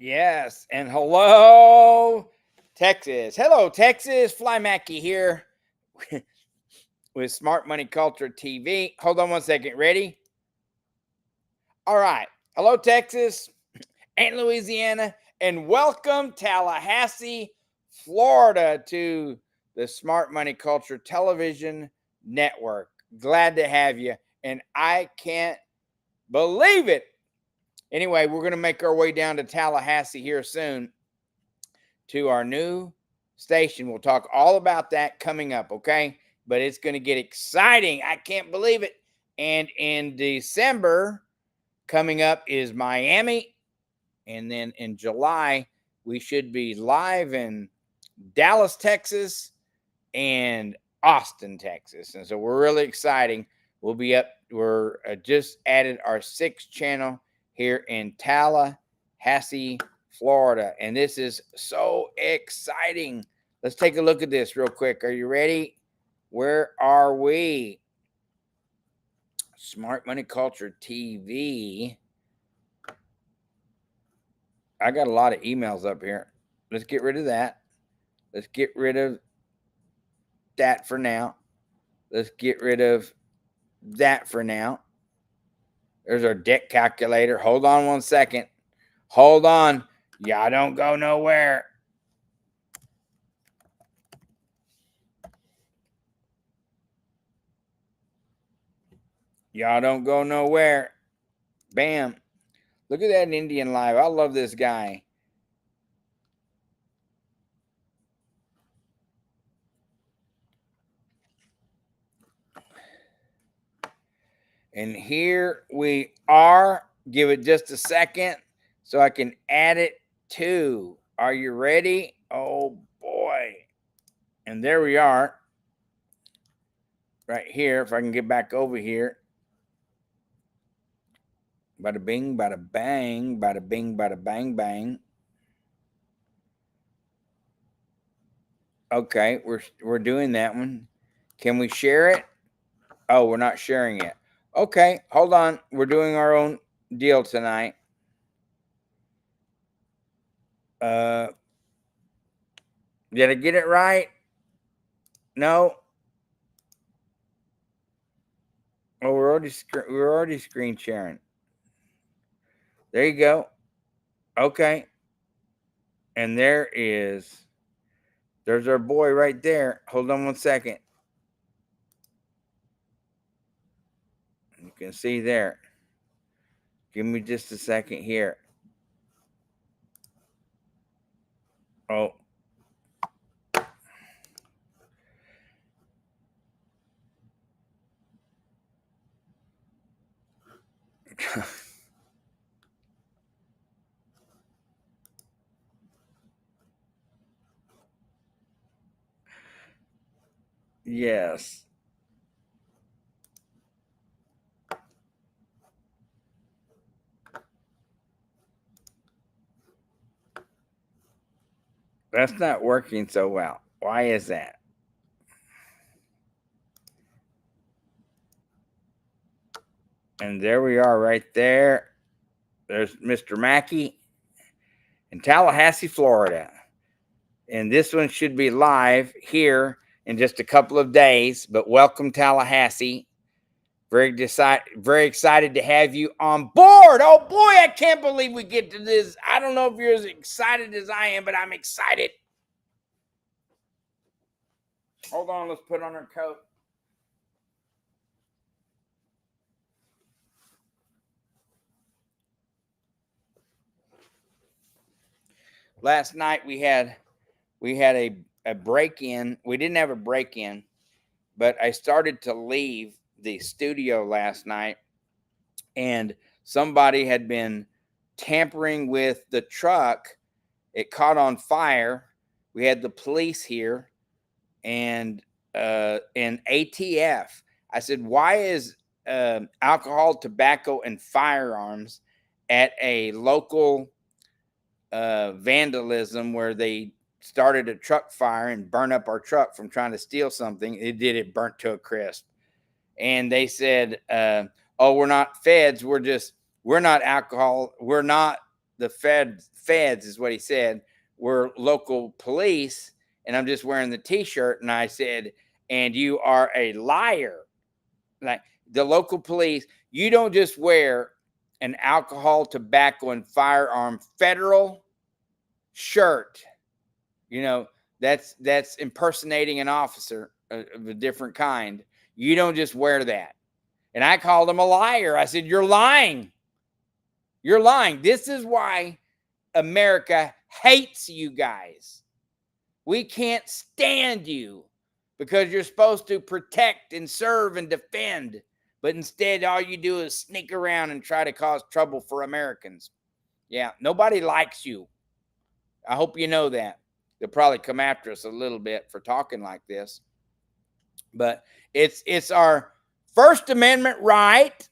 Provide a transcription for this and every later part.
Yes, and hello, Texas. Hello, Texas. Fly Mackey here with Smart Money Culture TV. Hold on one second. Ready? All right. Hello, Texas and Louisiana, and welcome, Tallahassee, Florida, to the Smart Money Culture Television Network. Glad to have you, and I can't believe it. Anyway, we're going to make our way down to Tallahassee here soon to our new station. We'll talk all about that coming up, okay? But it's going to get exciting. I can't believe it. And in December, coming up is Miami. And then in July, we should be live in Dallas, Texas, and Austin, Texas. And so we're really exciting. We'll be up. We're just added our 6th channel here in Tallahassee, Florida. And this is so exciting. Let's take a look at this real quick. Are you ready? Where are we? Smart Money Culture TV. I got a lot of emails up here. Let's get rid of that. Let's get rid of that for now. Let's get rid of that for now. There's our deck calculator. Hold on one second. Hold on. Y'all don't go nowhere. Y'all don't go nowhere. Bam. Look at that Indian live. I love this guy. And here we are. Give it just a second so I can add it to. Are you ready? Oh boy. And there we are. Right here. If I can get back over here. Bada bing, bada bang, bada bing, bada bang, bang. Okay, we're doing that one. Can we share it? Oh, we're not sharing it. Okay, hold on. We're doing our own deal tonight. Did I get it right? No. Oh, we're already screen sharing. There you go. Okay. And there's our boy right there. Hold on one second. You can see there. Give me just a second here. Oh. Yes. That's not working so well. Why is that? And there we are right there. There's Mr. Mackey in Tallahassee, Florida. And this one should be live here in just a couple of days. But welcome, Tallahassee. Very excited to have you on board. Oh boy, I can't believe we get to this. I don't know if you're as excited as I am, but I'm excited. Hold on, let's put on our coat. Last night we had a break-in. We didn't have a break-in, but I started to leave the studio last night, and somebody had been tampering with the truck. It caught on fire. We had the police here and ATF. I said, why is alcohol, tobacco, and firearms at a local vandalism where they started a truck fire and burned up our truck from trying to steal something? It burnt to a crisp. And they said, oh, we're not feds. We're not alcohol. We're not feds is what he said, were local police, and I'm just wearing the t-shirt, and I said, and you are a liar. Like, the local police, you don't just wear an alcohol, tobacco, and firearm federal shirt. You know, that's impersonating an officer of a different kind. You don't just wear that. And I called him a liar. I said, you're lying. You're lying. This is why America hates you guys. We can't stand you because you're supposed to protect and serve and defend. But instead, all you do is sneak around and try to cause trouble for Americans. Yeah, nobody likes you. I hope you know that. They'll probably come after us a little bit for talking like this. But it's our First Amendment right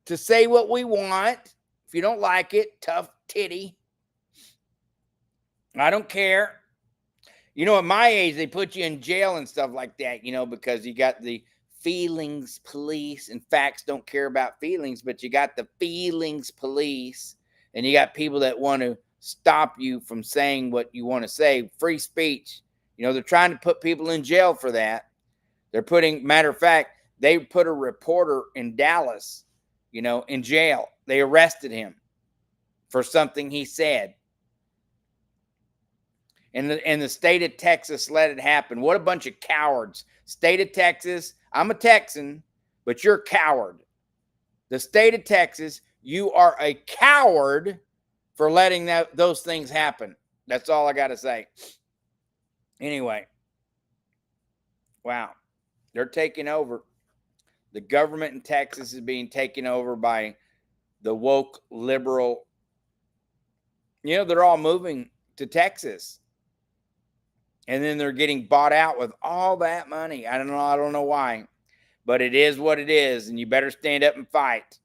to say what we want. If you don't like it, tough titty. I don't care. You know, at my age, they put you in jail and stuff like that, you know, because you got the feelings police, and facts don't care about feelings, but you got the feelings police, and you got people that want to stop you from saying what you want to say. Free speech. You know, they're trying to put people in jail for that. They're putting, matter of fact, they put a reporter in Dallas, you know, in jail. They arrested him for something he said. And the state of Texas let it happen. What a bunch of cowards. State of Texas, I'm a Texan, but you're a coward. The state of Texas, you are a coward for letting those things happen. That's all I got to say. Anyway, wow. They're taking over. The government in Texas is being taken over by the woke liberal. You know, they're all moving to Texas. And then they're getting bought out with all that money. I don't know why. But it is what it is. And you better stand up and fight,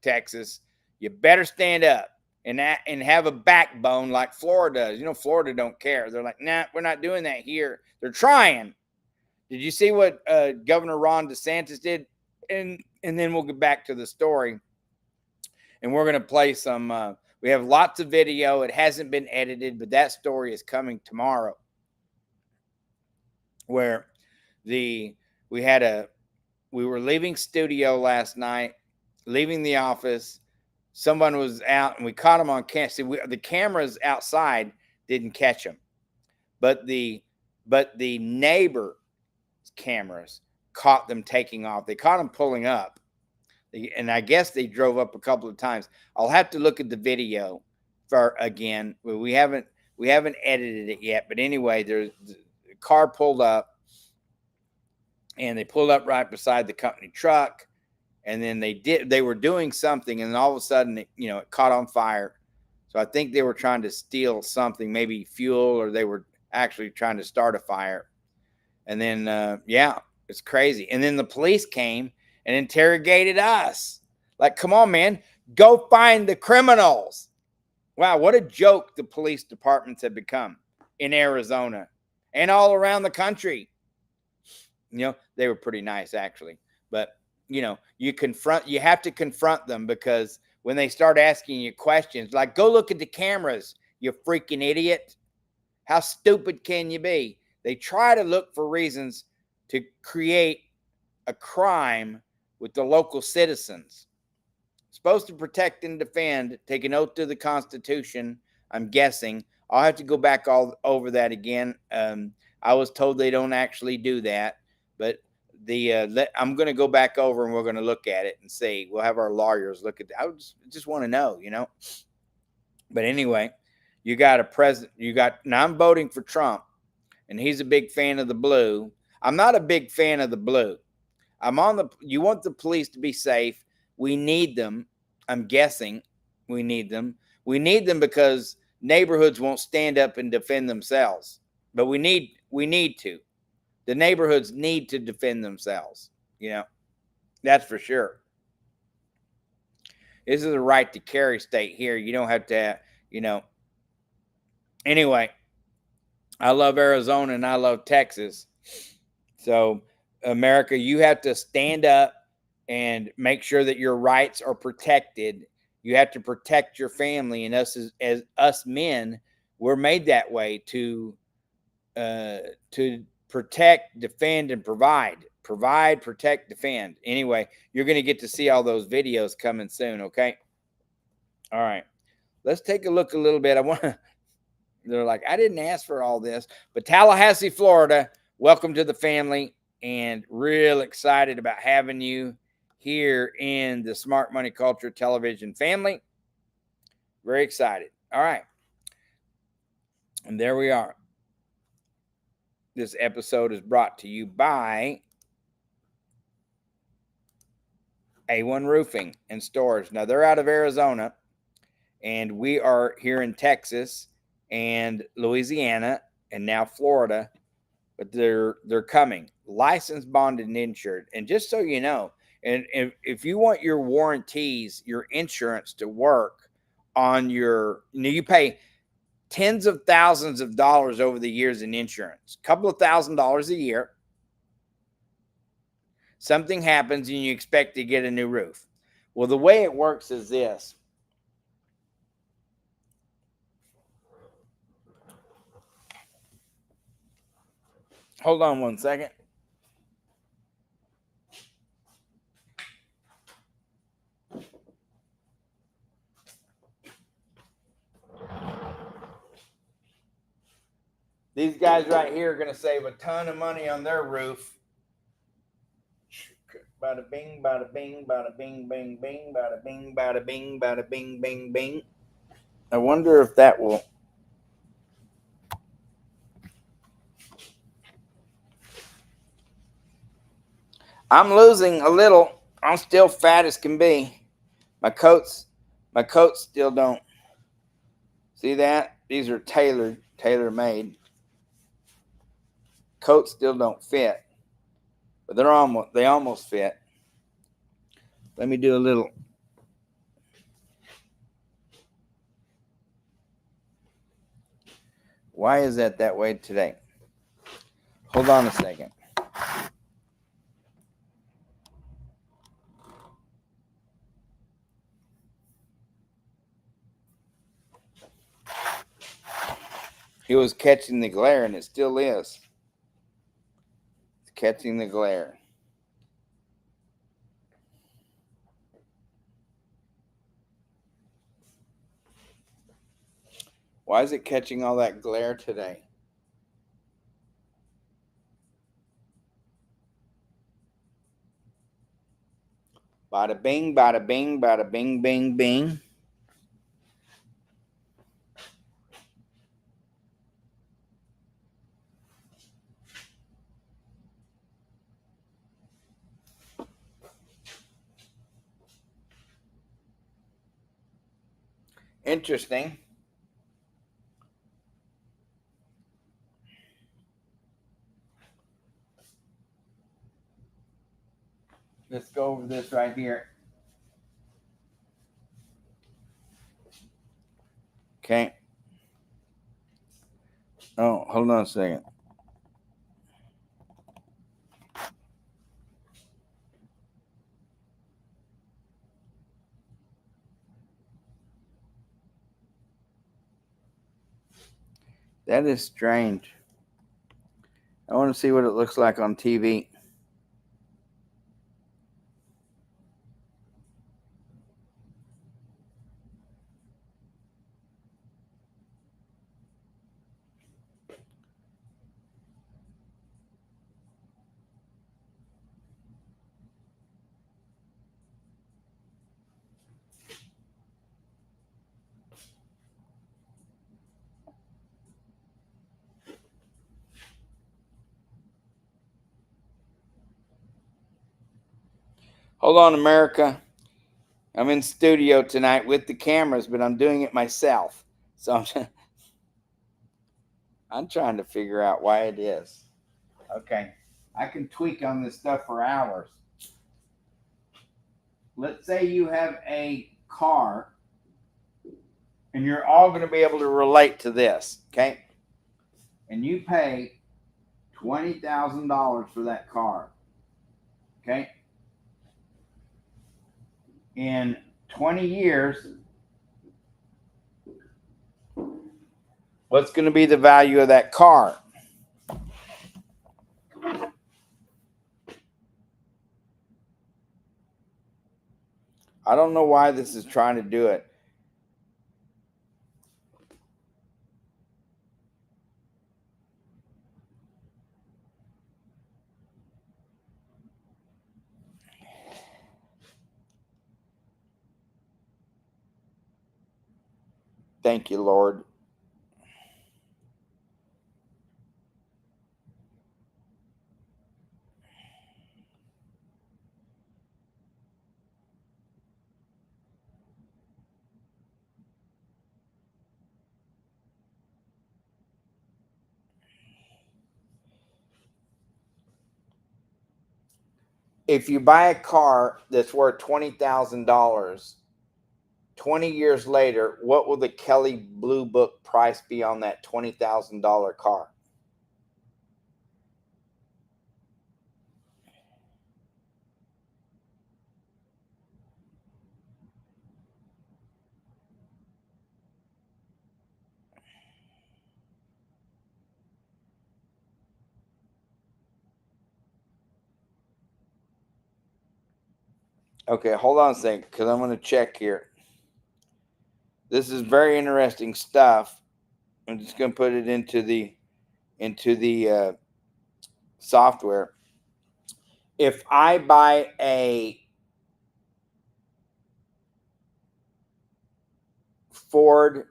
Texas. You better stand up and have a backbone like Florida does. You know, Florida don't care. They're like, nah, we're not doing that here. They're trying. Did you see what Governor Ron DeSantis did? And then we'll get back to the story. And we're going to play some. We have lots of video. It hasn't been edited, but that story is coming tomorrow. Where we were leaving studio last night, leaving the office. Someone was out, and we caught him on camera. See, the cameras outside didn't catch him, but the neighbor cameras caught them taking off. They caught him pulling up, and I guess they drove up a couple of times. I'll have to look at the video again. We haven't edited it yet, but anyway, the car pulled up, and they pulled up right beside the company truck, and then they were doing something, and then all of a sudden it caught on fire. So I think they were trying to steal something, maybe fuel, or they were actually trying to start a fire. And then it's crazy. And then the police came and interrogated us. Like, come on, man, go find the criminals. Wow, what a joke the police departments have become in Arizona and all around the country. They were pretty nice, actually. But, you have to confront them, because when they start asking you questions, like, go look at the cameras, you freaking idiot. How stupid can you be? They try to look for reasons to create a crime with the local citizens. Supposed to protect and defend, take an oath to the Constitution, I'm guessing. I'll have to go back all over that again. I was told they don't actually do that, but I'm going to go back over and we're going to look at it and see. We'll have our lawyers look at it. I just want to know, But anyway, you got a president. Now I'm voting for Trump, and he's a big fan of the blue. I'm not a big fan of the blue. You want the police to be safe. We need them. I'm guessing we need them. We need them because neighborhoods won't stand up and defend themselves. But we need to. The neighborhoods need to defend themselves. That's for sure. This is a right to carry state here. You don't have to, Anyway, I love Arizona and I love Texas. So, America, you have to stand up and make sure that your rights are protected. You have to protect your family, and us as us men, we're made that way to protect, defend, and provide. Provide, protect, defend. Anyway, you're going to get to see all those videos coming soon. Okay. All right. Let's take a look a little bit. I want to. They're like, I didn't ask for all this, but Tallahassee, Florida. Welcome to the family, and real excited about having you here in the Smart Money Culture television family. Very excited. All right. And there we are. This episode is brought to you by A1 Roofing and Storage. Now, they're out of Arizona, and we are here in Texas and Louisiana and now Florida, but they're coming. Licensed, bonded, and insured. And just so you know, and if you want your warranties, your insurance to work on your, you pay tens of thousands of dollars over the years in insurance, a couple of $1,000s a year. Something happens and you expect to get a new roof. Well, the way it works is this. Hold on one second. These guys right here are going to save a ton of money on their roof. Bada bing, bada bing, bada bing, bing, bing, bada bing, bada bing, bada bing, bing, bing. I wonder if that will. I'm losing a little. I'm still fat as can be. My coats still don't. See that? These are tailor made. Coats still don't fit, but they almost fit. Let me do a little. Why is that way today? Hold on a second. It was catching the glare, and it still is. It's catching the glare. Why is it catching all that glare today? Bada bing, bada bing, bada bing, bing, bing. Interesting. Let's go over this right here. Okay. Oh, hold on a second. That is strange. I want to see what it looks like on TV. Hold on, America. I'm in studio tonight with the cameras, but I'm doing it myself. So I'm trying to figure out why it is. Okay. I can tweak on this stuff for hours. Let's say you have a car, and you're all going to be able to relate to this, okay? And you pay $20,000 for that car, okay? In 20 years, what's going to be the value of that car? I don't know why this is trying to do it. Thank you, Lord. If you buy a car that's worth $20,000, 20 years later, what will the Kelley Blue Book price be on that $20,000 car? Okay, hold on a second, because I'm going to check here. This is very interesting stuff. I'm just going to put it into the software. If I buy a Ford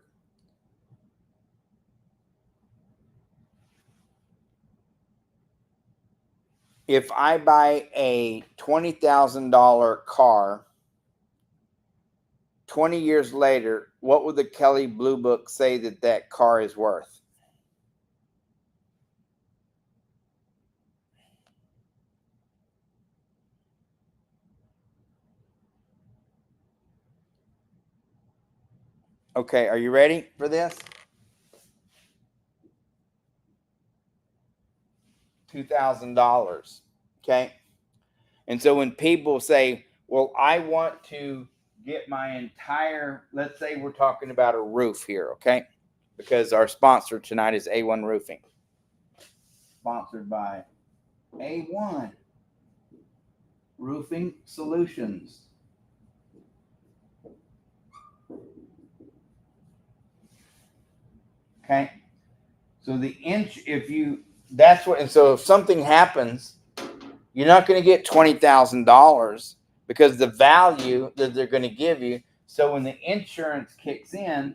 if I buy a $20,000 car 20 years later, what would the Kelley Blue Book say that that car is worth? Okay, are you ready for this? $2,000. Okay. And so when people say, well, I want to get my entire, let's say we're talking about a roof here, okay? Because our sponsor tonight is A1 Roofing. Sponsored by A1 Roofing Solutions. Okay. So that's what, and so if something happens, you're not going to get $20,000 because the value that they're going to give you. So when the insurance kicks in,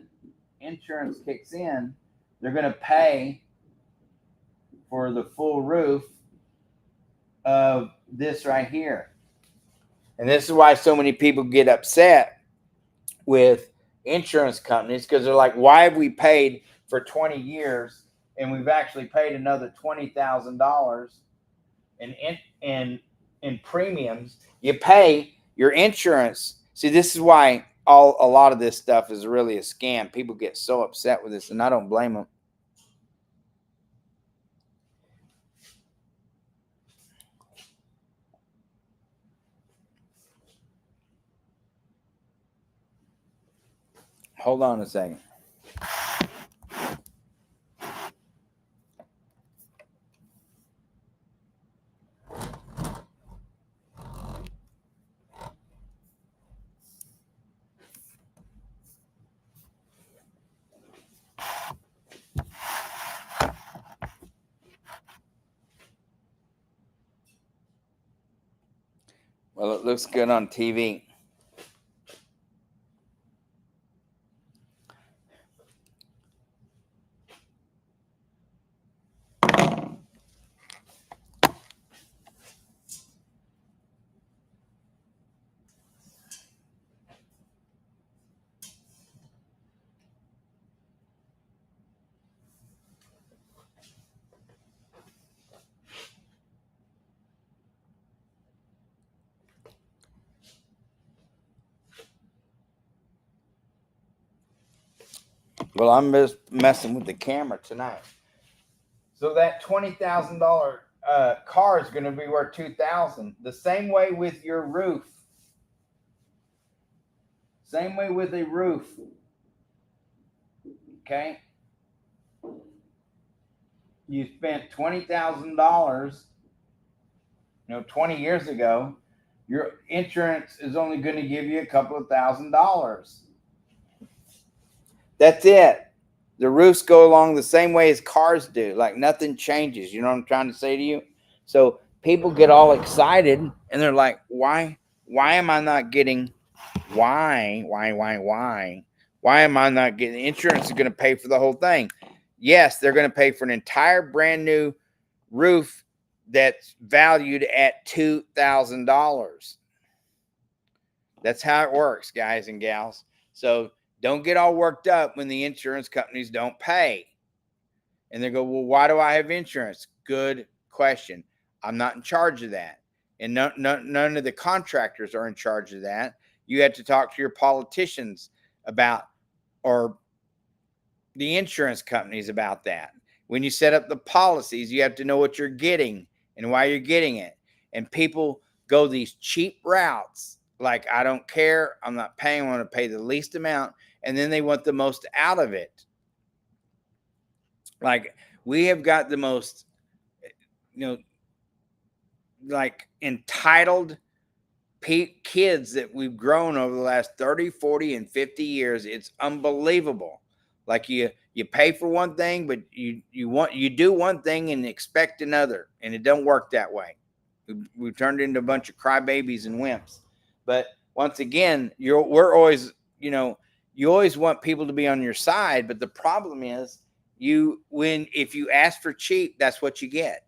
they're going to pay for the full roof of this right here. And this is why so many people get upset with insurance companies, because they're like, why have we paid for 20 years and we've actually paid another $20,000 in premiums? You pay your insurance. See, this is why a lot of this stuff is really a scam. People get so upset with this, and I don't blame them. Hold on a second. Well, it looks good on TV. Well, I'm just messing with the camera tonight. So that $20,000 car is going to be worth $2,000. The same way with your roof. Same way with a roof. Okay. You spent $20,000, 20 years ago. Your insurance is only going to give you a couple of $1,000s. That's it. The roofs go along the same way as cars do. Like nothing changes. You know what I'm trying to say to you? So people get all excited and they're like, why am I not getting, why am I not getting, insurance is going to pay for the whole thing. Yes, they're going to pay for an entire brand new roof that's valued at $2,000. That's how it works, guys and gals. So don't get all worked up when the insurance companies don't pay. And they go, well, why do I have insurance? Good question. I'm not in charge of that. And none of the contractors are in charge of that. You have to talk to your politicians about, or the insurance companies about that. When you set up the policies, you have to know what you're getting and why you're getting it. And people go these cheap routes. Like, I don't care. I'm not paying. I want to pay the least amount. And then they want the most out of it. Like, we have got the most, like entitled kids that we've grown over the last 30, 40, and 50 years. It's unbelievable. Like you pay for one thing, but you do one thing and expect another. And it don't work that way. We've turned into a bunch of crybabies and wimps. But once again, we're always, you always want people to be on your side. But the problem is if you ask for cheap, that's what you get.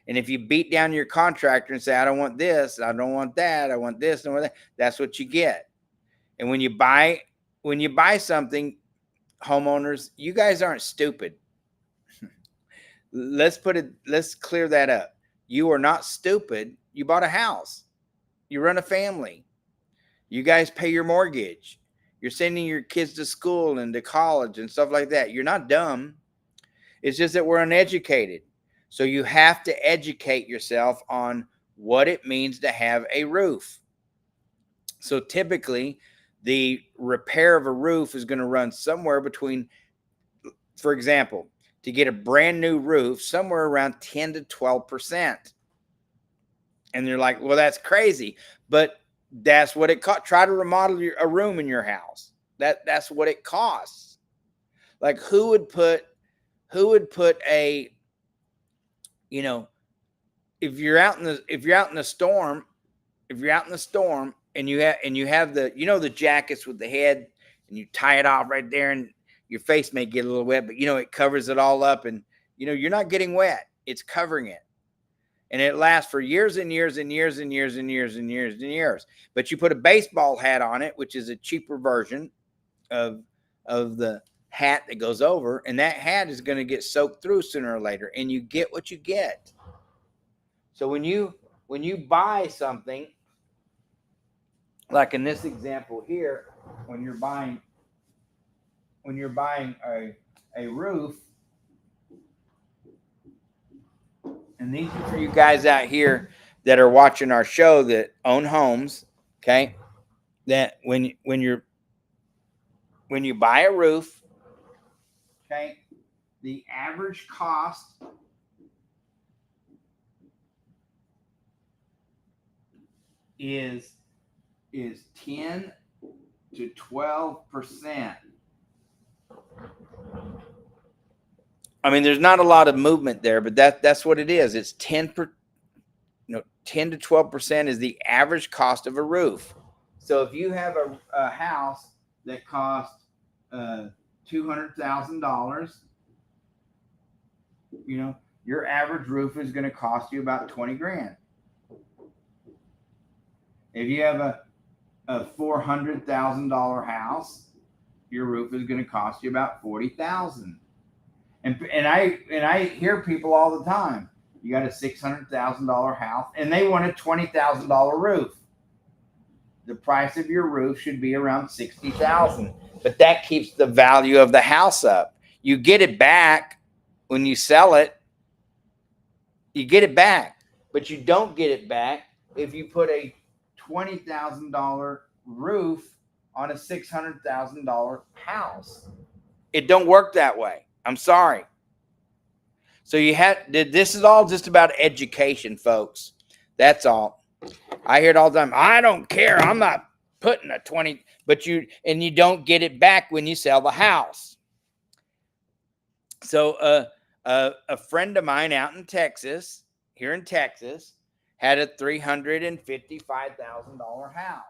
And if you beat down your contractor and say, I don't want this, I don't want that, I want this, I don't want that, that's what you get. And when you buy something, homeowners, you guys aren't stupid. Let's clear that up. You are not stupid. You bought a house. You run a family. You guys pay your mortgage. You're sending your kids to school and to college and stuff like that. You're not dumb. It's just that we're uneducated. So you have to educate yourself on what it means to have a roof. So typically, the repair of a roof is going to run somewhere between, for example, to get a brand new roof, somewhere around 10 to 12%. And you're like, well, that's crazy. But that's what it costs. Try to remodel a room in your house. That's what it costs. Like who would put a, if you're out in the storm and you have the, the jackets with the head and you tie it off right there and your face may get a little wet, but it covers it all up and you're not getting wet. It's covering it. And it lasts for years and years and years and years and years and years and years. But you put a baseball hat on it, which is a cheaper version of the hat that goes over, and that hat is going to get soaked through sooner or later, and you get what you get. So when you buy something, like in this example here, when you're buying a roof, and these are for you guys out here that are watching our show that own homes, okay? That when you buy a roof, okay, the average cost is 10 to 12%. I mean, there's not a lot of movement there, but that's what it is. It's 10 to 12% is the average cost of a roof. So if you have a house that costs $200,000, your average roof is going to cost you about 20 grand. If you have a $400,000 house, your roof is going to cost you about $40,000. And I hear people all the time, you got a $600,000 house and they want a $20,000 roof. The price of your roof should be around $60,000, but that keeps the value of the house up. You get it back when you sell it. You get it back, but you don't get it back if you put a $20,000 roof on a $600,000 house. It don't work that way. I'm sorry. So this is all just about education, folks. That's all. I hear it all the time. I don't care. I'm not putting a 20, but you don't get it back when you sell the house. So a friend of mine out in Texas, here in Texas, had a $355,000 house.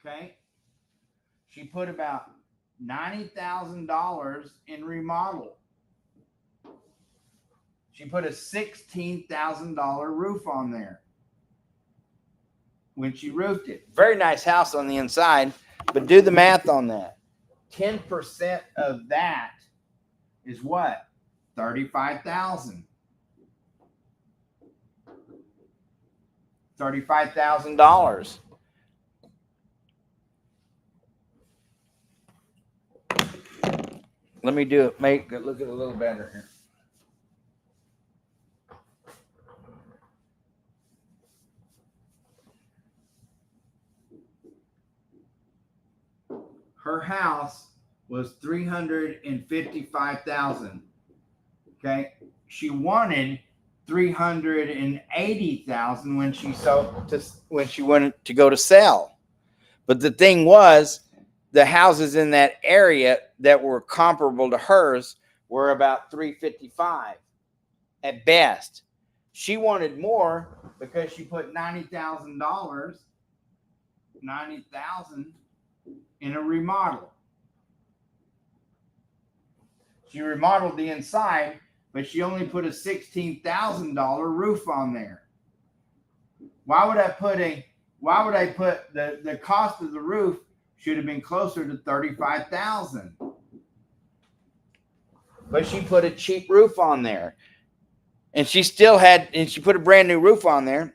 Okay. She put about $90,000 in remodel. She put a $16,000 roof on there when she roofed it. Very nice house on the inside, but do the math on that. 10% of that is what? $35,000. $35,000. Let me do it. Make it look at a little better here. Her house was $355,000. Okay, she wanted $380,000 when she wanted to go to sell. But the thing was, the houses in that area that were comparable to hers were about $355 at best. She wanted more because she put $90,000 in a remodel. She remodeled the inside, but she only put a $16,000 roof on there. Why would I put the cost of the roof should have been closer to $35,000. But she put a cheap roof on there. And she put a brand new roof on there.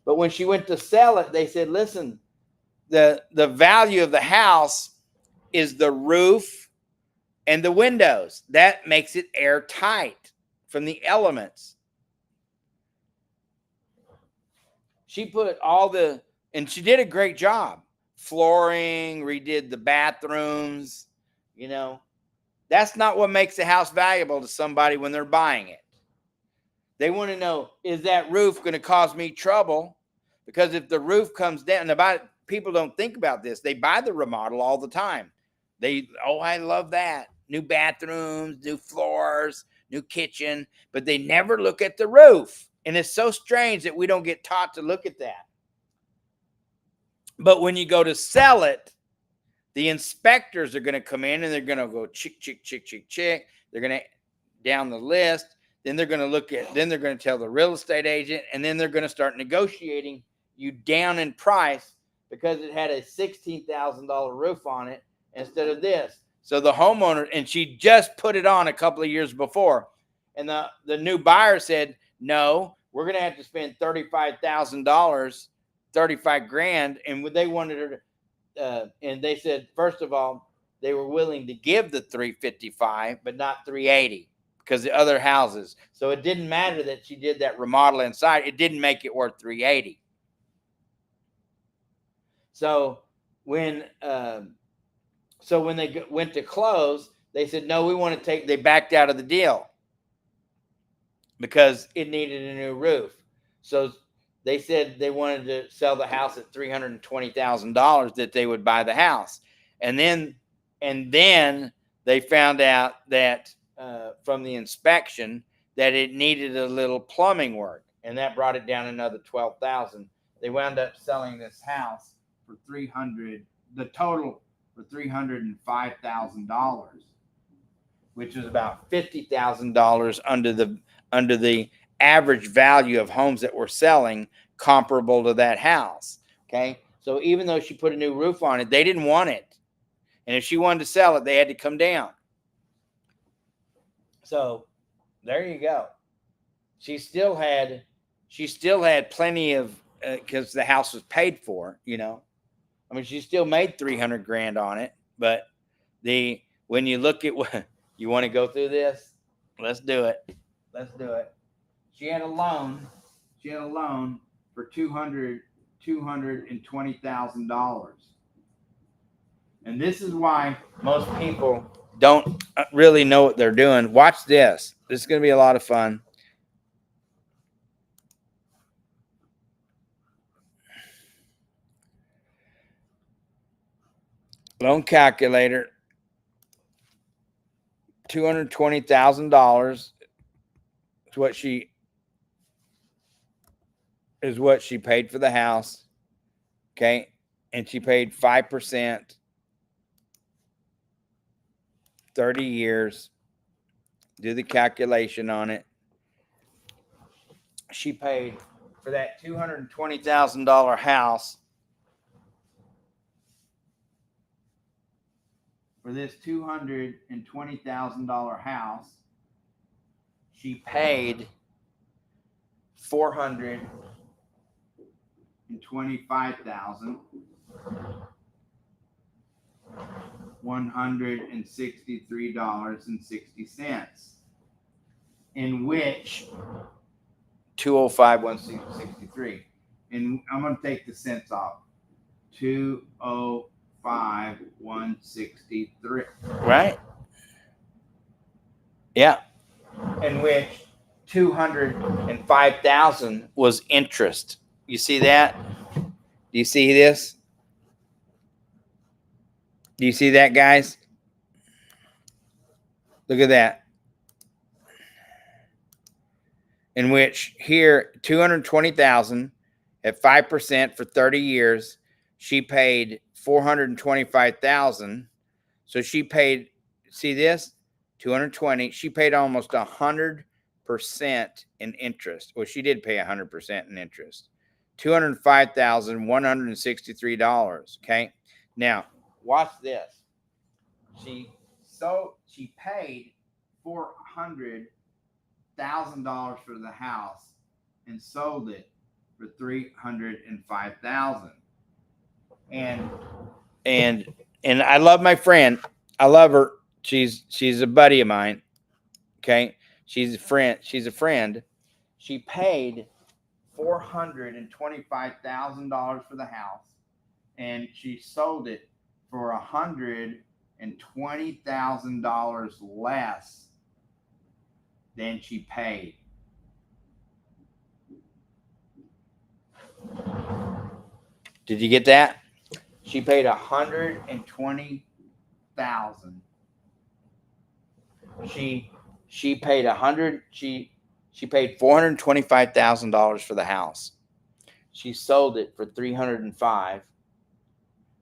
But when she went to sell it, they said, listen, the value of the house is the roof and the windows. That makes it airtight from the elements. She put and she did a great job. Flooring, redid the bathrooms, That's not what makes a house valuable to somebody when they're buying it. They want to know, is that roof going to cause me trouble? Because if the roof comes down, people don't think about this. They buy the remodel all the time. I love that. New bathrooms, new floors, new kitchen, but they never look at the roof. And it's so strange that we don't get taught to look at that. But when you go to sell it, the inspectors are going to come in and they're going to go chick, chick, chick, chick, chick. They're going to down the list. Then they're going to tell the real estate agent, and then they're going to start negotiating you down in price because it had a $16,000 roof on it instead of this. So the homeowner, and she just put it on a couple of years before, and the new buyer said, no, we're going to have to spend $35,000, 35 grand. And they wanted her to, and they said, first of all, they were willing to give the $355, but not $380 because the other houses. So it didn't matter that she did that remodel inside. It didn't make it worth $380. So when they went to close, they said, no, they backed out of the deal because it needed a new roof. So they said they wanted to sell the house at $320,000 that they would buy the house. And then they found out that from the inspection that it needed a little plumbing work, and that brought it down another $12,000. They wound up selling this house for $305,000, which was about $50,000 under the average value of homes that were selling comparable to that house. Okay. So even though she put a new roof on it, they didn't want it. And if she wanted to sell it, they had to come down. So there you go. She still had plenty of, because the house was paid for, she still made 300 grand on it. But when you look at what you want to go through this, let's do it. She had a loan She had a loan for $220,000. And this is why most people don't really know what they're doing. Watch this. This is going to be a lot of fun. Loan calculator. $220,000 is what she paid for the house. Okay. And she paid 5%, 30 years. Do the calculation on it. She paid for that $220,000 house. For this $220,000 house, she paid $425,163.60, in which 205,163. And I'm going to take the cents off. 205,163. Right? Yeah. In which 205,000 was interest. You see that? Do you see this? Do you see that, guys? Look at that. In which here, 220,000 at 5% for 30 years, she paid 425,000. So she paid, see this? 220. She paid almost 100% in interest. Well, she did pay 100% in interest. $205,163. Okay. Now, watch this. She paid $400,000 for the house and sold it for $305,000. And I love my friend. I love her. She's a buddy of mine. Okay. She's a friend. She paid $425,000 for the house, and she sold it for $120,000 less than she paid. Did you get that? She paid $120,000. She paid $425,000 for the house. She sold it for $305,000,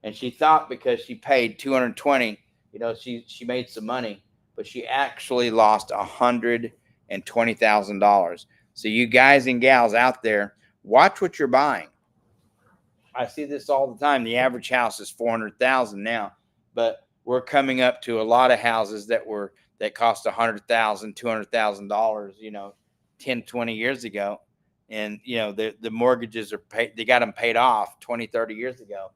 and she thought because she paid $220,000, she made some money, but she actually lost $120,000. So you guys and gals out there, watch what you're buying. I see this all the time. The average house is $400,000 now, but we're coming up to a lot of houses that cost $100,000, $200,000, 10, 20 years ago. And, the mortgages are paid. They got them paid off 20, 30 years ago.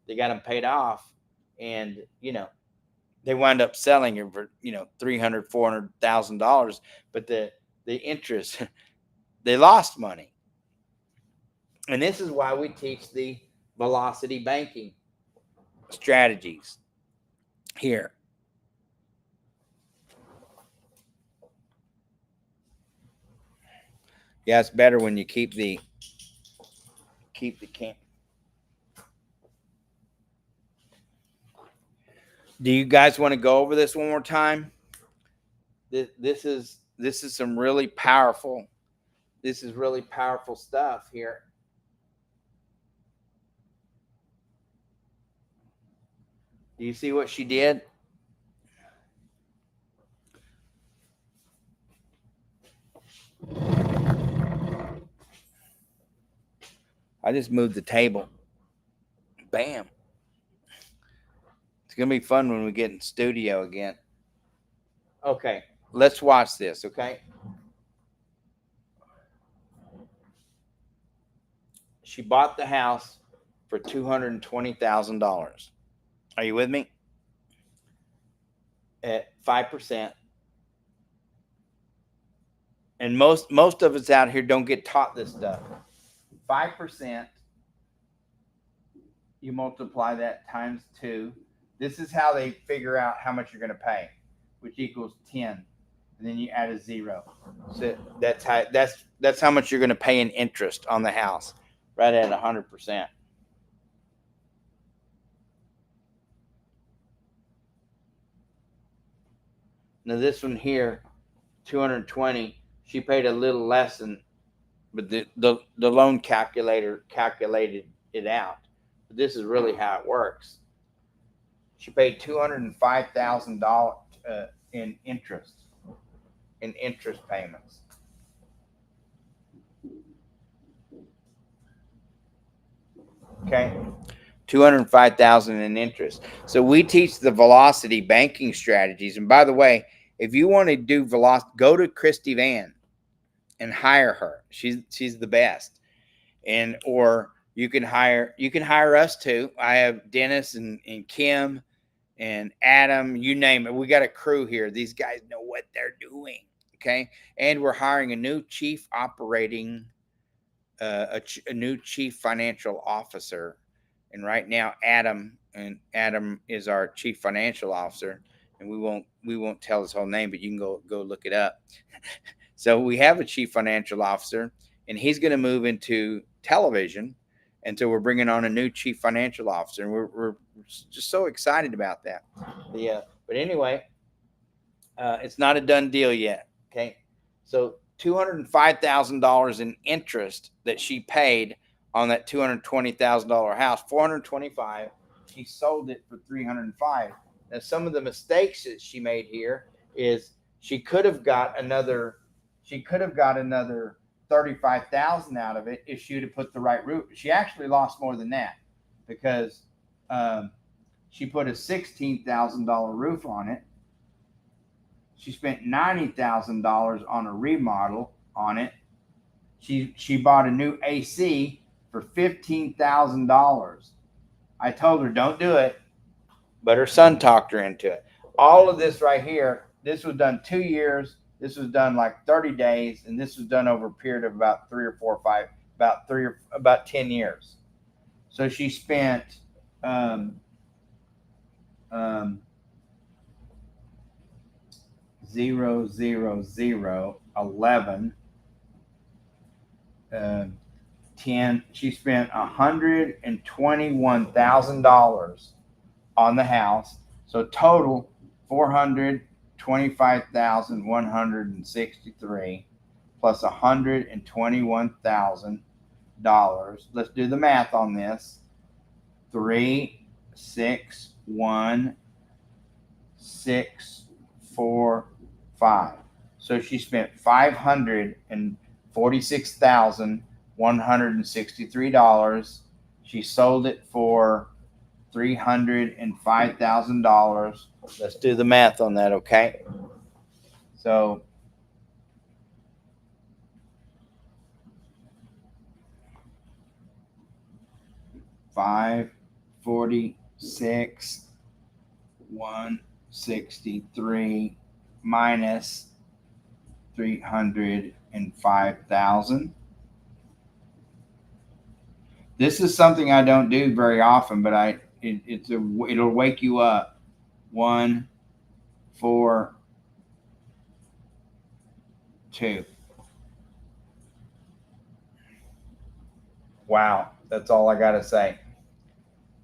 They got them paid off, and, they wind up selling it for, $300,000, $400,000, but the interest, they lost money. And this is why we teach the velocity banking strategies here. Yeah, it's better when you keep the camp. Do you guys want to go over this one more time? This is some really powerful. This is really powerful stuff here. Do you see what she did? I just moved the table. Bam. It's going to be fun when we get in studio again. Okay, let's watch this, okay? She bought the house for $220,000. Are you with me? At 5%. and most of us out here don't get taught this stuff. 5%, you multiply that times 2. This is how they figure out how much you're going to pay, which equals 10. And then you add a 0. So that's how much you're going to pay in interest on the house, right at 100%. Now this one here, 220, she paid a little less than, but the loan calculator calculated it out. But this is really how it works. She paid $205,000 in interest payments. Okay, 205,000 in interest. So we teach the velocity banking strategies. And by the way, if you want to do velocity, go to Christy Van and hire her. She's the best. And or you can hire us too. I have Dennis and Kim and Adam, you name it. We got a crew here. These guys know what they're doing. Okay. And we're hiring a new chief operating, a new chief financial officer. And right now, Adam is our chief financial officer. And we won't tell his whole name, but you can go look it up. So we have a chief financial officer, and he's going to move into television. And so we're bringing on a new chief financial officer, and we're just so excited about that. But anyway, it's not a done deal yet. Okay, so $205,000 in interest that she paid on that $220,000 house. $425,000. She sold it for $305,000. Now, some of the mistakes that she made here is she could have got another $35,000 out of it if she would have put the right roof. She actually lost more than that because she put a $16,000 roof on it. She spent $90,000 on a remodel on it. She bought a new AC for $15,000. I told her don't do it, but her son talked her into it. All of this right here, this was done 2 years. This was done like 30 days, and this was done over a period of about 10 years. So she spent 0, 0, 0, 11, 10. She spent $121,000 on the house. So total $425,163 plus $121,000. Let's do the math on this. 3, 6, 1, 6, 4, 5. So she spent $546,163. She sold it for $305,000. Let's do the math on that, okay? So $546,163 minus $305,000. This is something I don't do very often, but it'll wake you up. 1, 4, 2. Wow, that's all I gotta say.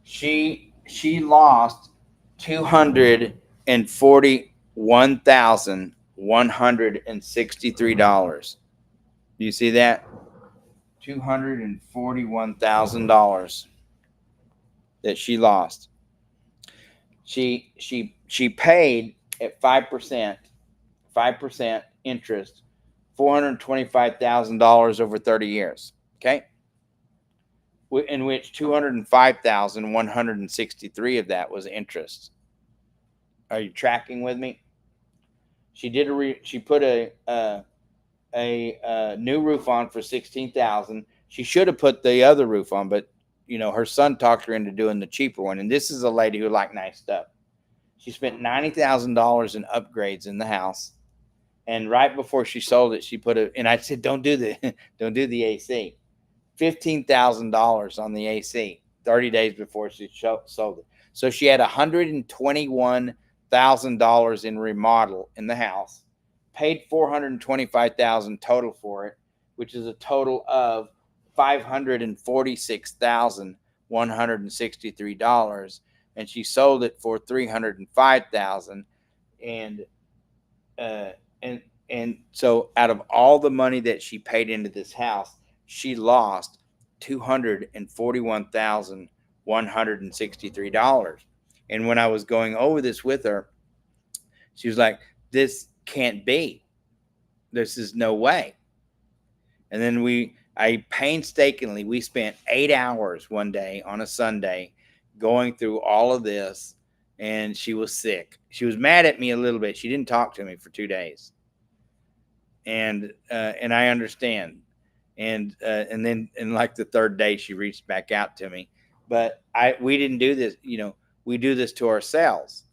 She lost $241,163. Do you see that? $241,000 that she lost. She paid at 5% interest, $425,000 over 30 years. Okay, in which $205,163 of that was interest. Are you tracking with me? She put a new roof on for $16,000. She should have put the other roof on, but her son talked her into doing the cheaper one. And this is a lady who liked nice stuff. She spent $90,000 in upgrades in the house. And right before she sold it, she put and I said, don't do the don't do the AC. $15,000 on the AC 30 days before she sold it. So she had $121,000 in remodel in the house, paid $425,000 total for it, which is a total of $546,163, and she sold it for $305,000. And uh, and so out of all the money that she paid into this house, she lost $241,163. And when I was going over this with her, she was like, "This can't be. This is no way." And then I painstakingly, we spent 8 hours one day on a Sunday going through all of this. And she was sick. She was mad at me a little bit. She didn't talk to me for 2 days. And I understand. And then like the third day, she reached back out to me. But we didn't do this. We do this to ourselves.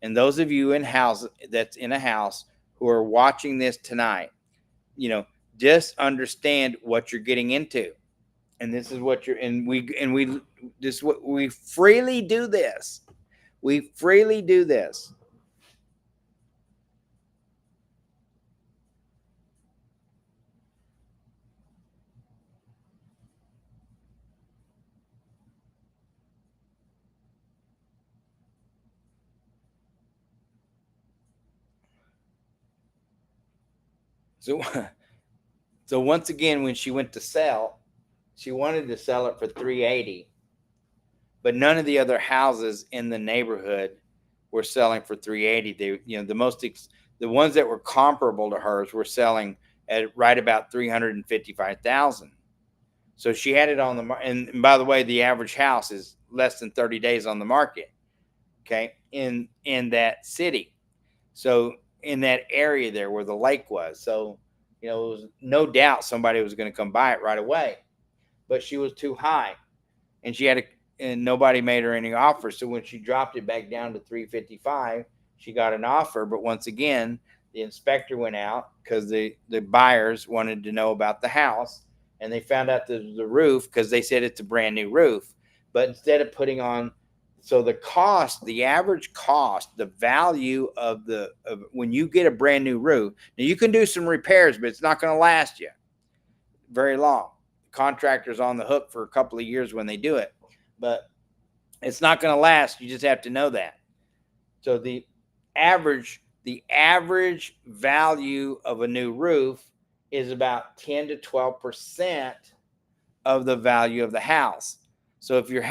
And those of you in a house who are watching this tonight, just understand what you're getting into. And this is what we freely do this. We freely do this. So, so once again, when she went to sell, she wanted to sell it for $380, but none of the other houses in the neighborhood were selling for $380. They, the ones that were comparable to hers were selling at right about $355,000. So she had it on the market. And by the way, the average house is less than 30 days on the market. Okay, in that city. So in that area there where the lake was. So, it was no doubt somebody was going to come buy it right away, but she was too high, and and nobody made her any offers. So when she dropped it back down to 355, she got an offer. But once again, the inspector went out because the buyers wanted to know about the house, and they found out the roof, because they said it's a brand new roof. But instead of putting on, so the average cost, the value of when you get a brand new roof, now you can do some repairs, but it's not going to last you very long. The contractor's on the hook for a couple of years when they do it, but it's not going to last. You just have to know that. So the average value of a new roof is about 10 to 12% of the value of the house. So if you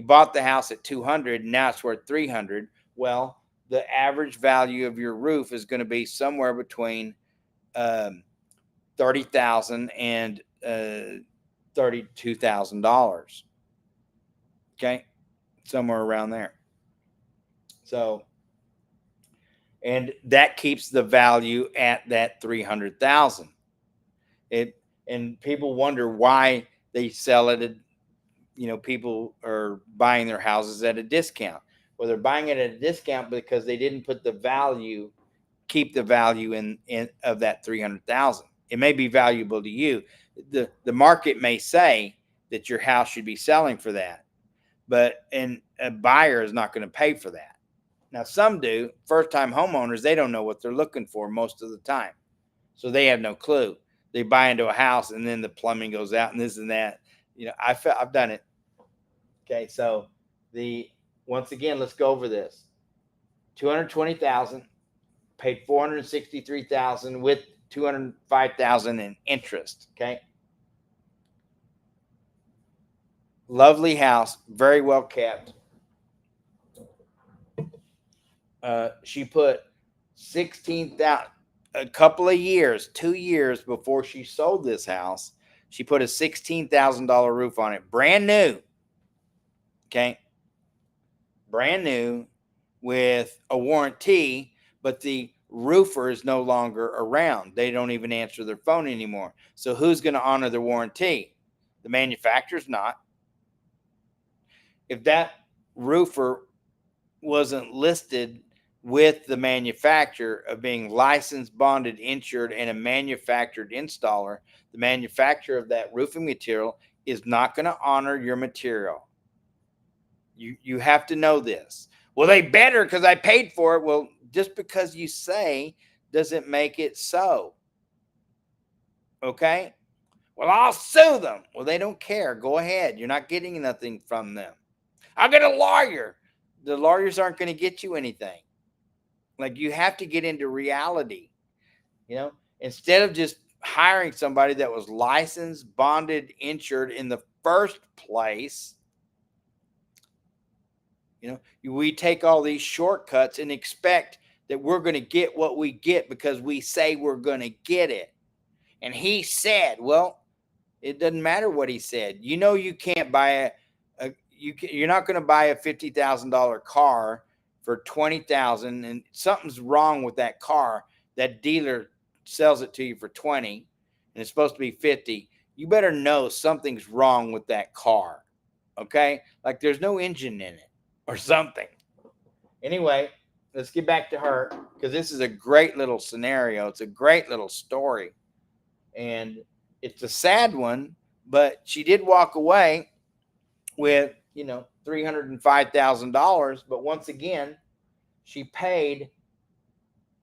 bought the house at 200 and now it's worth 300, well, the average value of your roof is going to be somewhere between $30,000 and $32,000. Okay, somewhere around there. So, and that keeps the value at that 300,000. And people wonder why they sell it at, people are buying their houses at a discount. Well, they're buying it at a discount because they didn't keep the value in of that 300,000. It may be valuable to you. The market may say that your house should be selling for that, but a buyer is not going to pay for that. Now, some do. First-time homeowners, they don't know what they're looking for most of the time, so they have no clue. They buy into a house and then the plumbing goes out and this and that. I've done it. Okay, so once again, let's go over this. 220,000, paid 463,000 with 205,000 in interest. Okay, lovely house, very well kept. She put 16,000. A couple of years, 2 years before she sold this house, she put a $16,000 roof on it, brand new. Okay, brand new with a warranty, but the roofer is no longer around. They don't even answer their phone anymore. So who's going to honor the warranty? The manufacturer's not. If that roofer wasn't listed with the manufacturer of being licensed, bonded, insured, and a manufactured installer, the manufacturer of that roofing material is not going to honor your material. You have to know this. Well, they better because I paid for it. Well, just because you say doesn't make it so. Okay? Well, I'll sue them. Well, they don't care. Go ahead. You're not getting nothing from them. I'll get a lawyer. The lawyers aren't going to get you anything. Like, you have to get into reality. You know, instead of just hiring somebody that was licensed, bonded, insured in the first place, you know, we take all these shortcuts and expect that we're going to get what we get because we say we're going to get it. And he said, well, it doesn't matter what he said. You know, you can't buy you're not going to buy a $50,000 car for $20,000, and something's wrong with that car. That dealer sells it to you for 20, and it's supposed to be 50. You better know something's wrong with that car. Okay, like there's no engine in it or something. Anyway, let's get back to her because this is a great little scenario. It's a great little story, and it's a sad one, but she did walk away with, you know, $305,000. But once again, she paid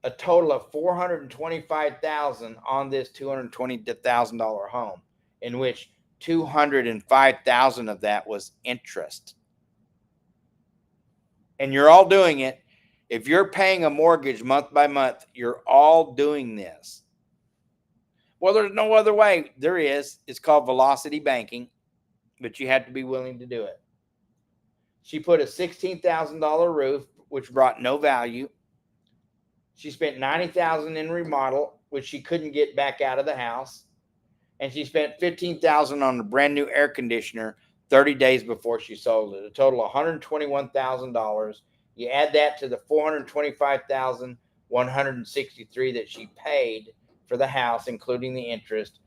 a total of $425,000 on this $220,000 home, in which $205,000 of that was interest. And you're all doing it. If you're paying a mortgage month by month, you're all doing this. Well, there's no other way. There is. It's called velocity banking, but you have to be willing to do it. She put a $16,000 roof, which brought no value. She spent $90,000 in remodel, which she couldn't get back out of the house. And she spent $15,000 on a brand new air conditioner 30 days before she sold it. A total of $121,000. You add that to the $425,163 that she paid for the house, including the interest,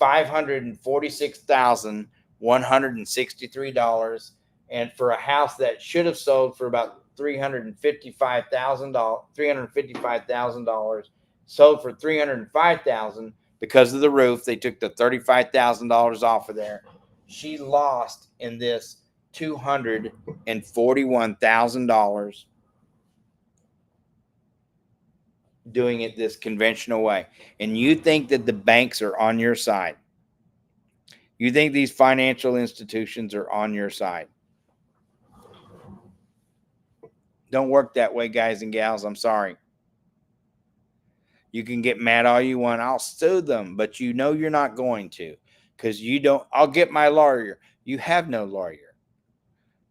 $546,163. And for a house that should have sold for about $355,000, sold for $305,000 because of the roof. They took the $35,000 off of there. She lost in this $241,000 doing it this conventional way. And you think that the banks are on your side. You think these financial institutions are on your side. Don't work that way, guys and gals. I'm sorry. You can get mad all you want. I'll sue them, but you know you're not going to, because you don't. I'll get my lawyer. You have no lawyer.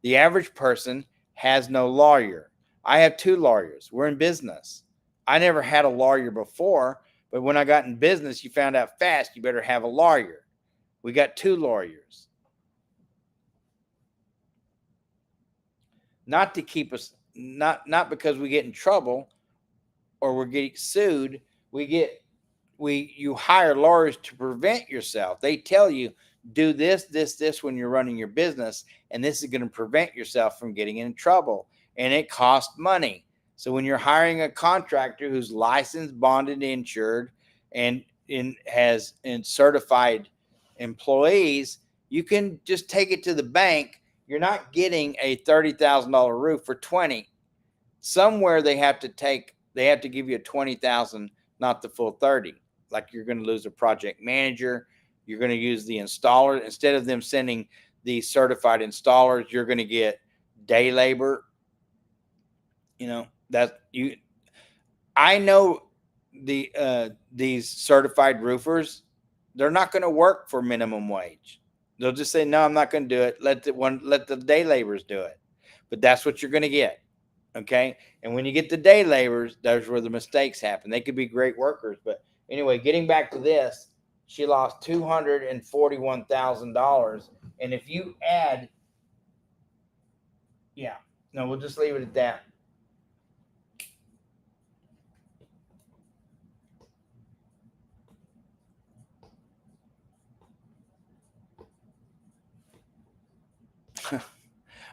The average person has no lawyer. I have 2 lawyers. We're in business. I never had a lawyer before, but when I got in business, you found out fast you better have a lawyer. We got 2 lawyers. Not to keep us, not because we get in trouble or we're getting sued. You hire lawyers to prevent yourself. They tell you, do this when you're running your business, and this is going to prevent yourself from getting in trouble, and it costs money. So when you're hiring a contractor who's licensed, bonded, insured, and has certified employees, you can just take it to the bank. You're not getting a $30,000 roof for 20. Somewhere they have to give you a 20,000, not the full 30. Like, you're going to lose a project manager. You're going to use the installer. Instead of them sending the certified installers, you're going to get day labor. You know, I know these certified roofers, they're not going to work for minimum wage. They'll just say, no, I'm not going to do it. Let the day laborers do it. But that's what you're going to get. Okay. And when you get the day laborers, that's where the mistakes happen. They could be great workers. But anyway, getting back to this, she lost $241,000. And if you add, we'll just leave it at that.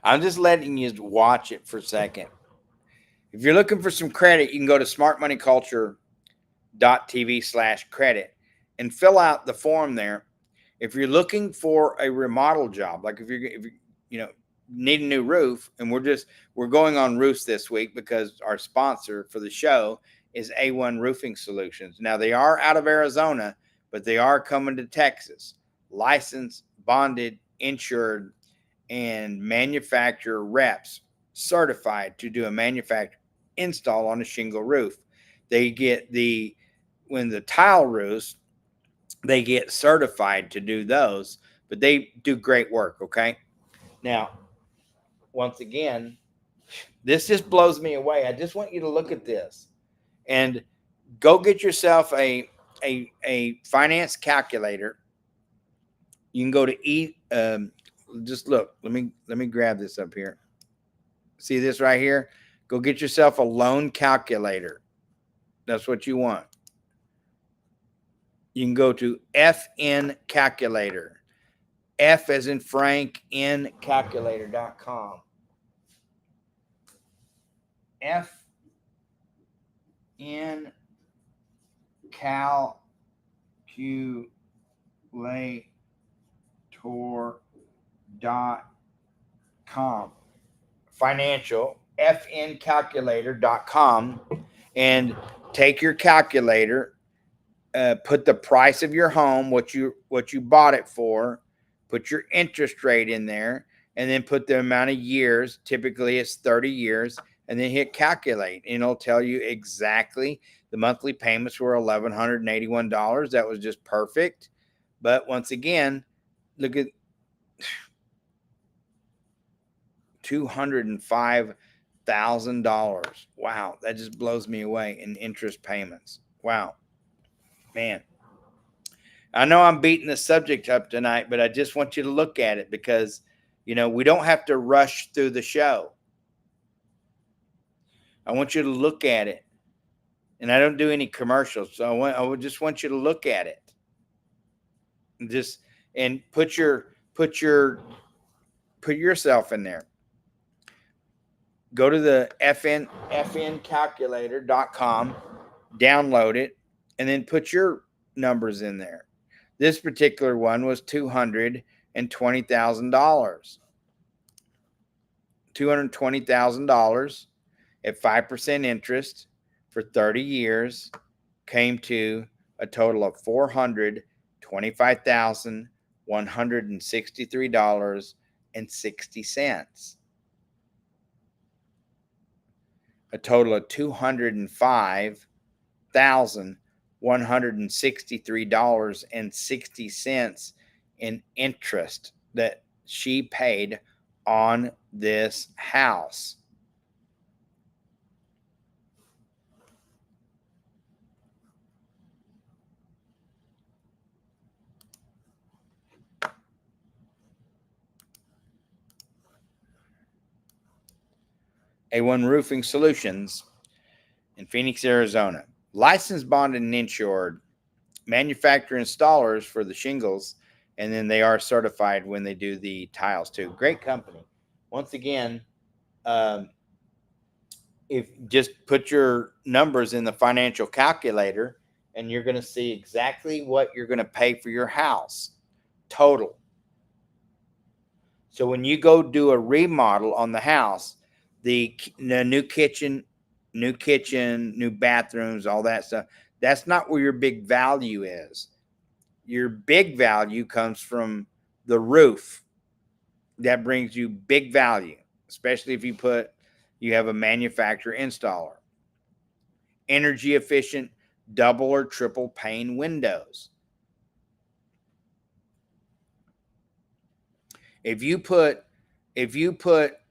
I'm just letting you watch it for a second. If you're looking for some credit, you can go to smartmoneyculture.tv/credit and fill out the form there. If you're looking for a remodel job, like if you need a new roof, and we're going on roofs this week because our sponsor for the show is A1 Roofing Solutions. Now they are out of Arizona, but they are coming to Texas, licensed, bonded, insured, and manufacturer reps certified to do a manufacturer install on a shingle roof. They get when the tile roofs, they get certified to do those, but they do great work. Okay. Now, once again, this just blows me away. I just want you to look at this and go get yourself a finance calculator. You can go to just look. Let me grab this up here. See this right here? Go get yourself a loan calculator. That's what you want. You can go to FN Calculator. F as in Frank, N calculator.com. FN calculator.com. Financial, fncalculator.com, and take your calculator, put the price of your home, what you bought it for, put your interest rate in there, and then put the amount of years. Typically it's 30 years, and then hit calculate, and it'll tell you exactly. The monthly payments were $1,181. That was just perfect. But once again, look at $205,000. Wow, that just blows me away in interest payments. Wow, man. I know I'm beating the subject up tonight, but I just want you to look at it because, we don't have to rush through the show. I want you to look at it, and I don't do any commercials, so I would just want you to look at it, and put yourself in there. Go to the fncalculator.com, download it, and then put your numbers in there. This particular one was $220,000. $220,000 at 5% interest for 30 years came to a total of $425,163.60. A total of $205,163.60 in interest that she paid on this house. A1 Roofing Solutions in Phoenix, Arizona. Licensed, bonded, and insured. Manufacturer installers for the shingles, and then they are certified when they do the tiles too. Great company. Once again, if just put your numbers in the financial calculator, and you're going to see exactly what you're going to pay for your house total. So when you go do a remodel on the house, the new kitchen, new bathrooms, all that stuff, that's not where your big value is. Your big value comes from the roof. That brings you big value, especially if you have a manufacturer installer. Energy efficient double or triple pane windows. If you put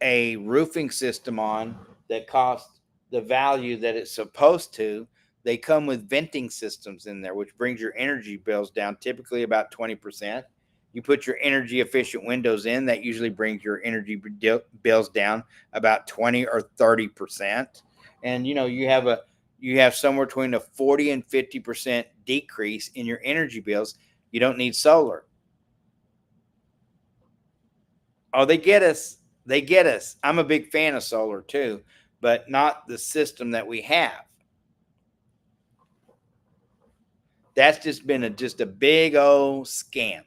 a roofing system on that costs the value that it's supposed to, they come with venting systems in there, which brings your energy bills down typically about 20%. You put your energy efficient windows in, that usually brings your energy bills down about 20 or 30%. And you have somewhere between a 40 and 50% decrease in your energy bills. You don't need solar. Oh, they get us. I'm a big fan of solar too, but not the system that we have. That's just been just a big old scam.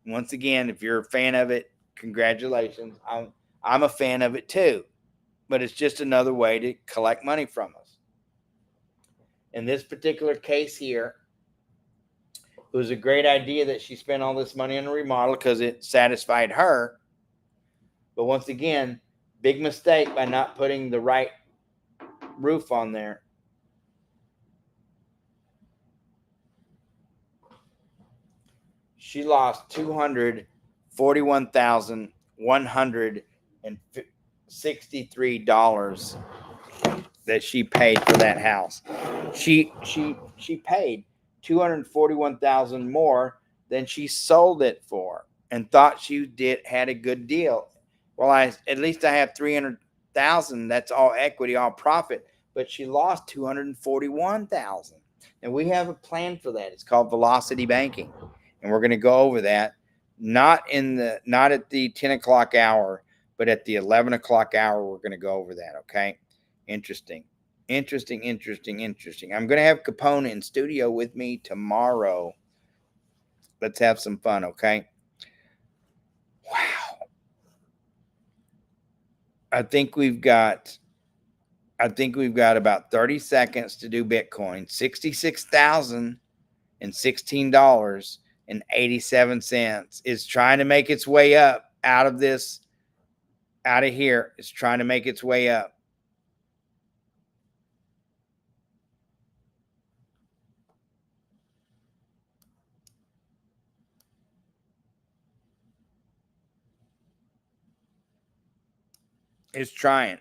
Once again, if you're a fan of it, congratulations. I'm a fan of it too, but it's just another way to collect money from us. In this particular case here, it was a great idea that she spent all this money on a remodel because it satisfied her. But once again, big mistake by not putting the right roof on there. She lost $241,163 that she paid for that house. She paid $241,000 more than she sold it for, and thought she had a good deal. Well, at least I have $300,000. That's all equity, all profit. But she lost $241,000, and we have a plan for that. It's called velocity banking, and we're going to go over that. Not at the 10 o'clock hour, but at the 11 o'clock hour, we're going to go over that. Okay. Interesting. I'm going to have Capone in studio with me tomorrow. Let's have some fun. Okay. Wow. I think we've got about 30 seconds to do Bitcoin. $66,016.87 is trying to make its way up out of here. It's trying to make its way up. It's trying.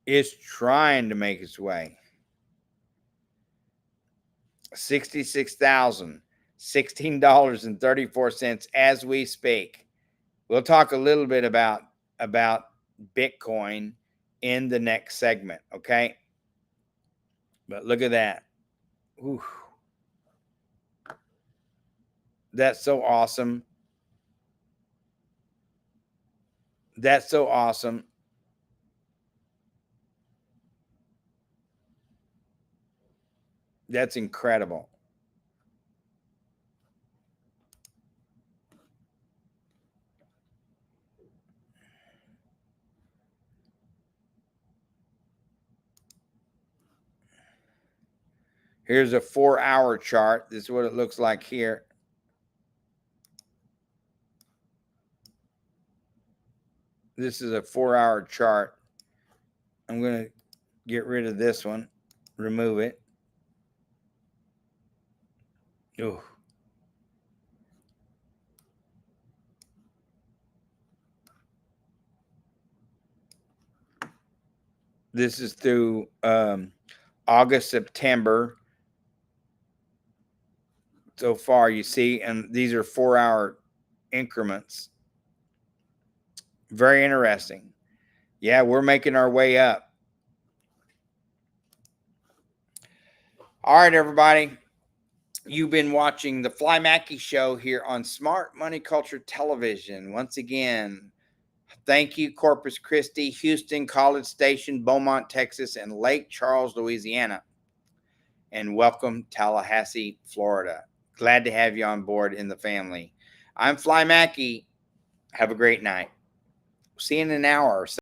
It's trying to make its way. $66,016.34 as we speak. We'll talk a little bit about Bitcoin in the next segment, okay? But look at that. Ooh. That's so awesome. That's so awesome. That's incredible. Here's a 4-hour chart. This is what it looks like here. This is a 4-hour chart. I'm going to get rid of this one, remove it. Ooh. This is through August, September. So far, you see, and these are 4-hour increments. Very interesting. Yeah, we're making our way up. All right, everybody. You've been watching the Fly Mackey Show here on Smart Money Culture Television. Once again, thank you, Corpus Christi, Houston, College Station, Beaumont, Texas, and Lake Charles, Louisiana. And welcome, Tallahassee, Florida. Glad to have you on board in the family. I'm Fly Mackey. Have a great night. See you in an hour or so.